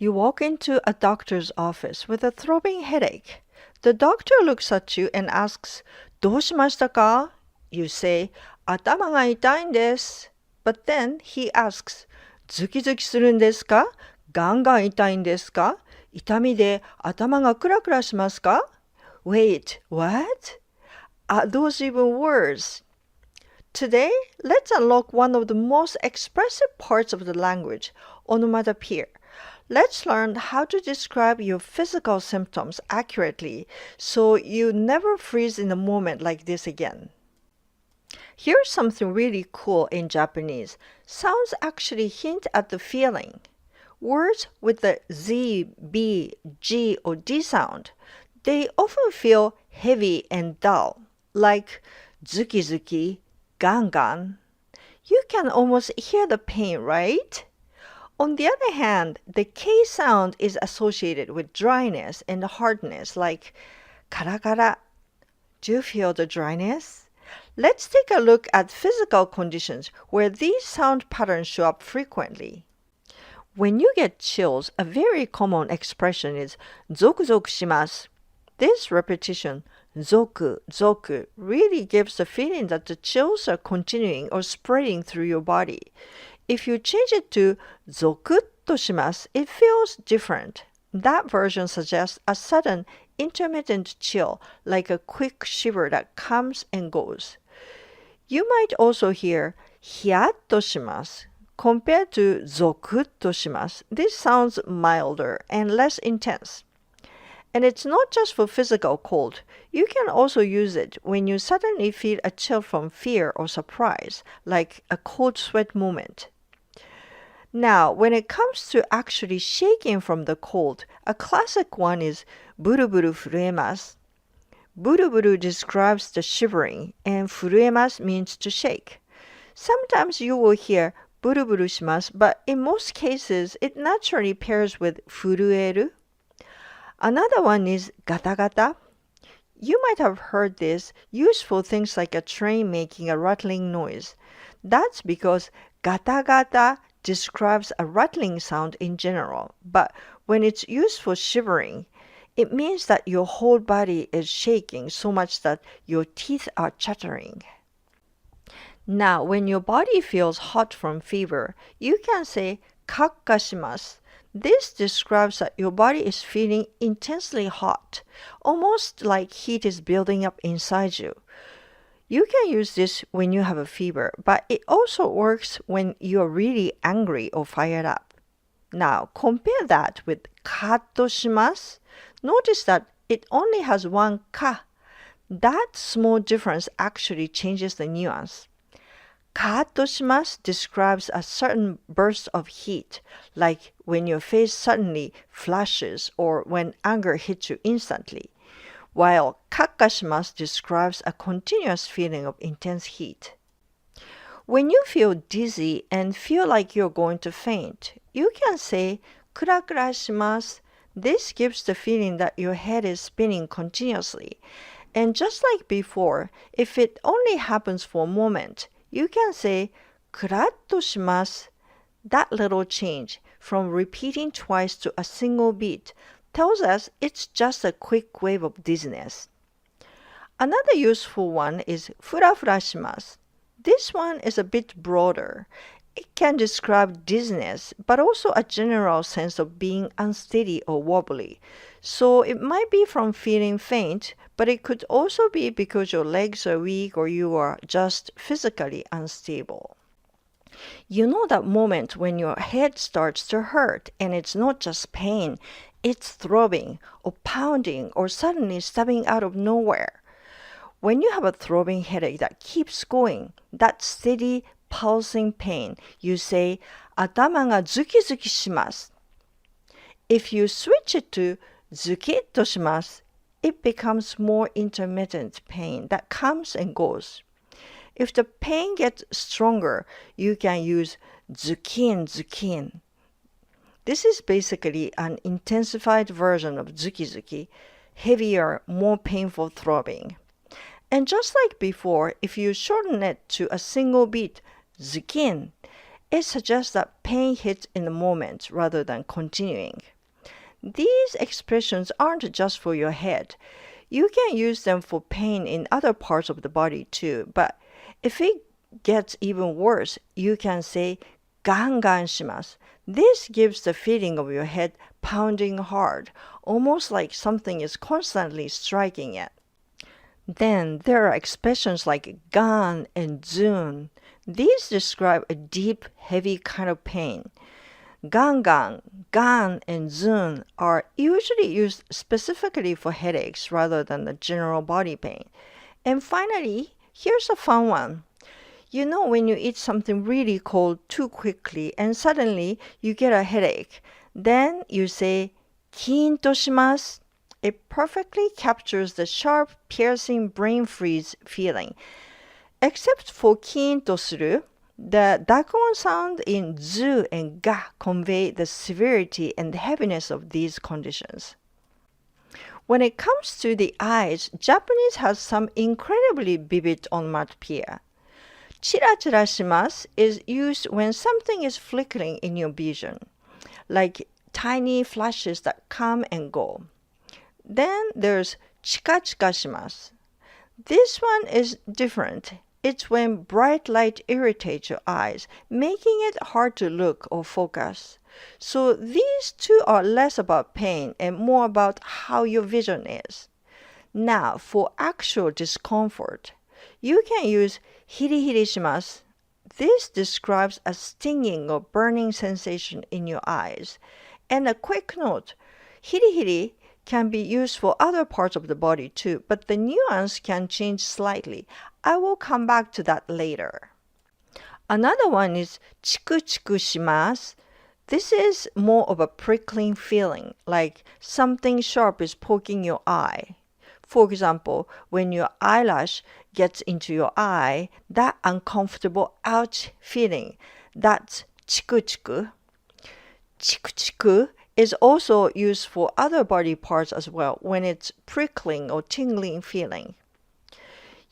You walk into a doctor's office with a throbbing headache. The doctor looks at you and asks, どうしましたか? You say, 頭が痛いんです. But then he asks, ズキズキするんですか? ガンガン痛いんですか? 痛みで頭がクラクラしますか? Wait, what? Are those even words? Today, let's unlock one of the most expressive parts of the language, onomatopoeia. Let's learn how to describe your physical symptoms accurately so you never freeze in a moment like this again. Here's something really cool in Japanese. Sounds actually hint at the feeling. Words with the Z, B, G, or D sound, they often feel heavy and dull, like zuki-zuki, gan-gan. You can almost hear the pain, right? On the other hand, the K sound is associated with dryness and hardness, like kara-kara. Do you feel the dryness? Let's take a look at physical conditions where these sound patterns show up frequently. When you get chills, a very common expression is zoku-zoku shimasu. This repetition, zoku, zoku, really gives the feeling that the chills are continuing or spreading through your body. If you change it to zokutto shimasu, it feels different. That version suggests a sudden, intermittent chill, like a quick shiver that comes and goes. You might also hear hiatto shimasu. Compared to zokutto shimasu, this sounds milder and less intense. And it's not just for physical cold. You can also use it when you suddenly feel a chill from fear or surprise, like a cold sweat moment. Now, when it comes to actually shaking from the cold, a classic one is buru-buru furuemasu. Buru-buru describes the shivering, and furuemasu means to shake. Sometimes you will hear buru-buru shimasu, but in most cases, it naturally pairs with furueru. Another one is gata-gata. You might have heard this used for things like a train making a rattling noise. That's because gata-gata describes a rattling sound in general, but when it's used for shivering, it means that your whole body is shaking so much that your teeth are chattering. Now, when your body feels hot from fever, you can say kakkashimasu. This describes that your body is feeling intensely hot, almost like heat is building up inside you. You can use this when you have a fever, but it also works when you're really angry or fired up. Now, compare that with katto shimasu. Notice that it only has one ka. That small difference actually changes the nuance. Katto shimasu describes a certain burst of heat, like when your face suddenly flashes or when anger hits you instantly, while kakkashimasu describes a continuous feeling of intense heat. When you feel dizzy and feel like you're going to faint, you can say kurakura shimasu. This gives the feeling that your head is spinning continuously. And just like before, if it only happens for a moment, you can say kuratto shimasu. That little change from repeating twice to a single beat tells us it's just a quick wave of dizziness. Another useful one is furafura shimasu. This one is a bit broader. It can describe dizziness, but also a general sense of being unsteady or wobbly. So it might be from feeling faint, but it could also be because your legs are weak or you are just physically unstable. You know that moment when your head starts to hurt and it's not just pain, it's throbbing or pounding or suddenly stabbing out of nowhere. When you have a throbbing headache that keeps going, that steady pulsing pain, you say, 頭がズキズキします. If you switch it to ズキッとします, it becomes more intermittent pain that comes and goes. If the pain gets stronger, you can use ズキンズキン. This is basically an intensified version of ズキズキ, heavier, more painful throbbing. And just like before, if you shorten it to a single beat, zukin, it suggests that pain hits in the moment rather than continuing. These expressions aren't just for your head. You can use them for pain in other parts of the body too. But if it gets even worse, you can say ガンガンします. This gives the feeling of your head pounding hard, almost like something is constantly striking it. Then there are expressions like gan and zun. These describe a deep, heavy kind of pain. Gan, and zun are usually used specifically for headaches rather than the general body pain. And finally, here's a fun one. You know when you eat something really cold too quickly and suddenly you get a headache. Then you say キーンとします. It perfectly captures the sharp, piercing brain freeze feeling. Except for キーンとする, the Dagon sound in zu and ga convey the severity and heaviness of these conditions. When it comes to the eyes, Japanese has some incredibly vivid onomatopoeia. チラチラします is used when something is flickering in your vision, like tiny flashes that come and go. Then there's チカチカします. This one is different. It's when bright light irritates your eyes, making it hard to look or focus. So these two are less about pain and more about how your vision is. Now, for actual discomfort, you can use ヒリヒリします. This describes a stinging or burning sensation in your eyes. And a quick note, ヒリヒリ can be used for other parts of the body too, but the nuance can change slightly. I will come back to that later. Another one is チクチクします. This is more of a prickling feeling, like something sharp is poking your eye. For example, when your eyelash gets into your eye, that uncomfortable ouch feeling, that's チクチク. チクチク is also used for other body parts as well when it's prickling or tingling feeling.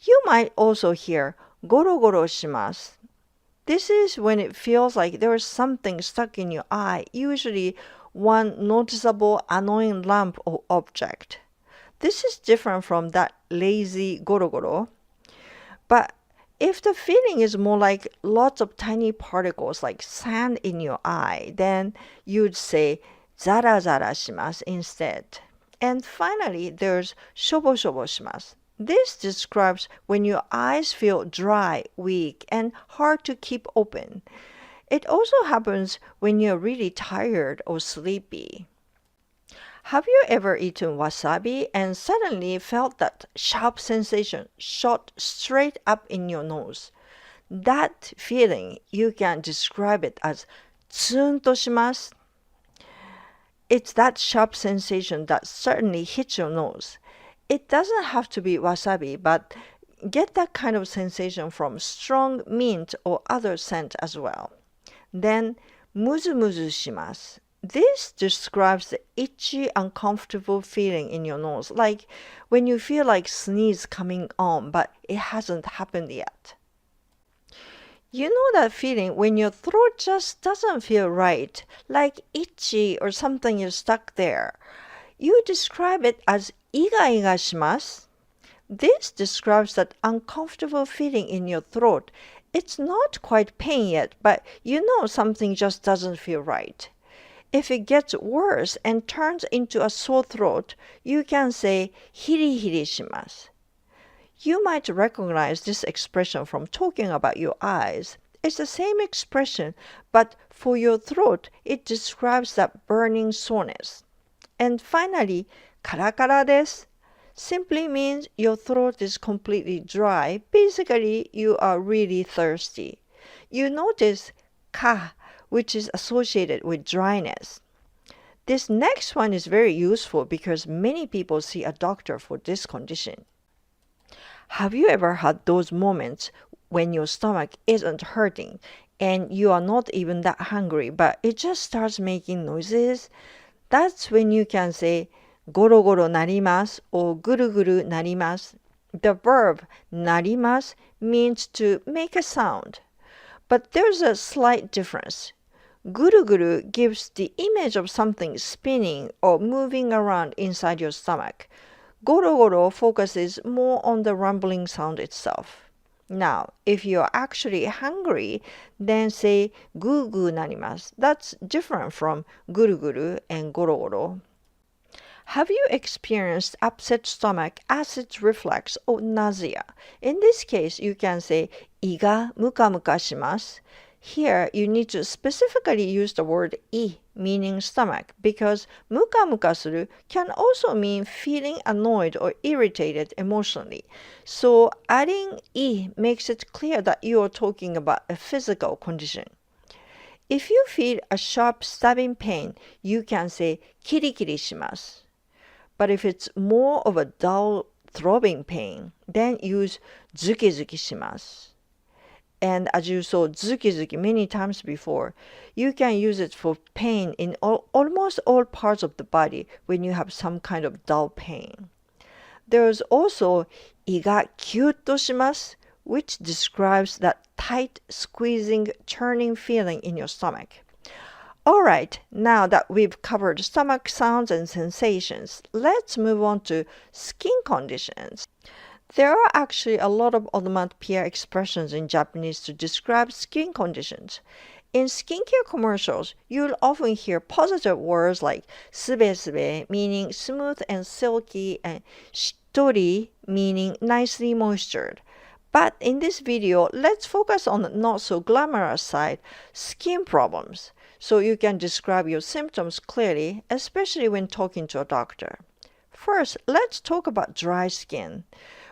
You might also hear ゴロゴロします. This is when it feels like there is something stuck in your eye, usually one noticeable annoying lump or object. This is different from that lazy ゴロゴロ. But if the feeling is more like lots of tiny particles like sand in your eye, then you'd say ザラザラします instead. And finally, there's しょぼしょぼします. This describes when your eyes feel dry, weak, and hard to keep open. It also happens when you're really tired or sleepy. Have you ever eaten wasabi and suddenly felt that sharp sensation shot straight up in your nose? That feeling, you can describe it as ツーンとします. It's that sharp sensation that certainly hits your nose. It doesn't have to be wasabi, but get that kind of sensation from strong mint or other scent as well. Then, ムズムズします. This describes the itchy, uncomfortable feeling in your nose, like when you feel like sneeze coming on, but it hasn't happened yet. You know that feeling when your throat just doesn't feel right, like itchy or something is stuck there. You describe it as イガイガします. This describes that uncomfortable feeling in your throat. It's not quite pain yet, but you know something just doesn't feel right. If it gets worse and turns into a sore throat, you can say ヒリヒリします. You might recognize this expression from talking about your eyes. It's the same expression, but for your throat, it describes that burning soreness. And finally, カラカラです simply means your throat is completely dry. Basically, you are really thirsty. You notice か, which is associated with dryness. This next one is very useful because many people see a doctor for this condition. Have you ever had those moments when your stomach isn't hurting and you are not even that hungry, but it just starts making noises? That's when you can say ゴロゴロなります or ぐるぐるなります. The verb なります means to make a sound. But there's a slight difference. Guru gives the image of something spinning or moving around inside your stomach. Goro focuses more on the rumbling sound itself. Now, if you're actually hungry, then say gugu narimasu. That's different from guru and goro. Have you experienced upset stomach, acid reflux, or nausea? In this case, you can say 이がムカムカします. Here, you need to specifically use the word I, meaning stomach, because muka muka suru can also mean feeling annoyed or irritated emotionally. So, adding I makes it clear that you are talking about a physical condition. If you feel a sharp stabbing pain, you can say kirikiri shimasu. But if it's more of a dull throbbing pain, then use zuki shimasu. And as you saw zuki many times before, you can use it for pain in almost all parts of the body when you have some kind of dull pain. There is also 이がキュッとします, which describes that tight, squeezing, churning feeling in your stomach. Alright, now that we've covered stomach sounds and sensations, let's move on to skin conditions. There are actually a lot of onomatopoeia expressions in Japanese to describe skin conditions. In skincare commercials, you'll often hear positive words like sube, meaning smooth and silky, and shitori, meaning nicely moistured. But in this video, let's focus on the not so glamorous side, skin problems, so you can describe your symptoms clearly, especially when talking to a doctor. First, let's talk about dry skin.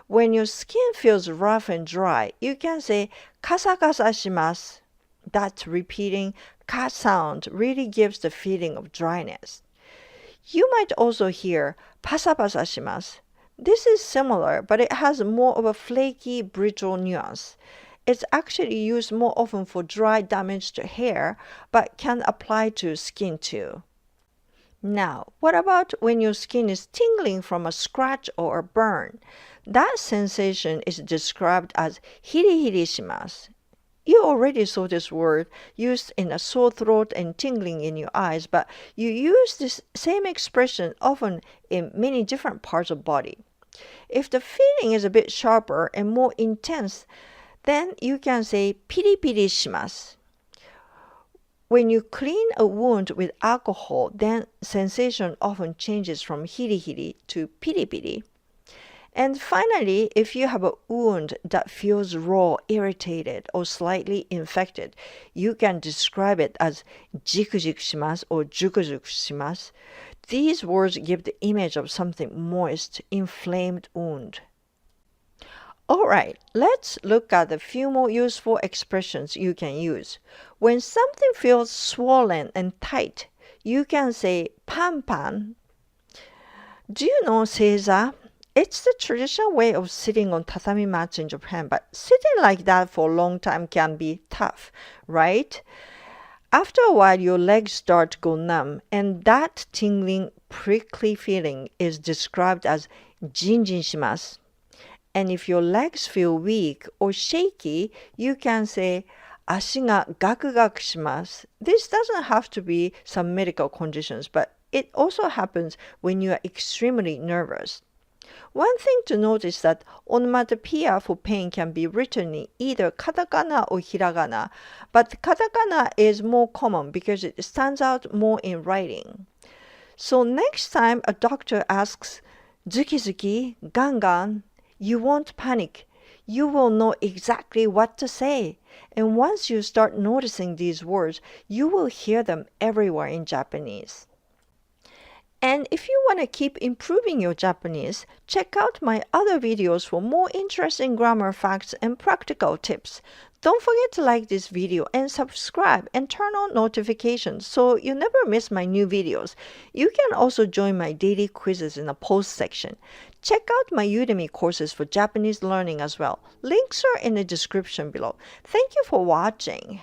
When your skin feels rough and dry, you can say kasakasa shimasu. That repeating ka sound really gives the feeling of dryness. You might also hear pasapasa shimasu. This is similar, but it has more of a flaky, brittle nuance. It's actually used more often for dry, damaged hair, but can apply to skin too. Now, what about when your skin is tingling from a scratch or a burn? That sensation is described as hiri shimasu. You already saw this word used in a sore throat and tingling in your eyes, but you use this same expression often in many different parts of the body. If the feeling is a bit sharper and more intense, then you can say piri shimasu. When you clean a wound with alcohol, then sensation often changes from hiri to piri. And finally, if you have a wound that feels raw, irritated, or slightly infected, you can describe it as jiku shimasu or juku shimasu. These words give the image of something moist, inflamed wound. Alright, let's look at a few more useful expressions you can use. When something feels swollen and tight, you can say pan. Do you know seiza? It's the traditional way of sitting on tatami mats in Japan, but sitting like that for a long time can be tough, right? After a while, your legs start to go numb, and that tingling, prickly feeling is described as jinjin shimasu. And if your legs feel weak or shaky, you can say 足がガクガクします. This doesn't have to be some medical conditions, but it also happens when you are extremely nervous. One thing to note is that onomatopoeia for pain can be written in either katakana or hiragana, but katakana is more common because it stands out more in writing. So next time a doctor asks zuki, gan, you won't panic. You will know exactly what to say. And once you start noticing these words, you will hear them everywhere in Japanese. And if you want to keep improving your Japanese, check out my other videos for more interesting grammar facts and practical tips. Don't forget to like this video and subscribe and turn on notifications so you never miss my new videos. You can also join my daily quizzes in the post section. Check out my Udemy courses for Japanese learning as well. Links are in the description below. Thank you for watching.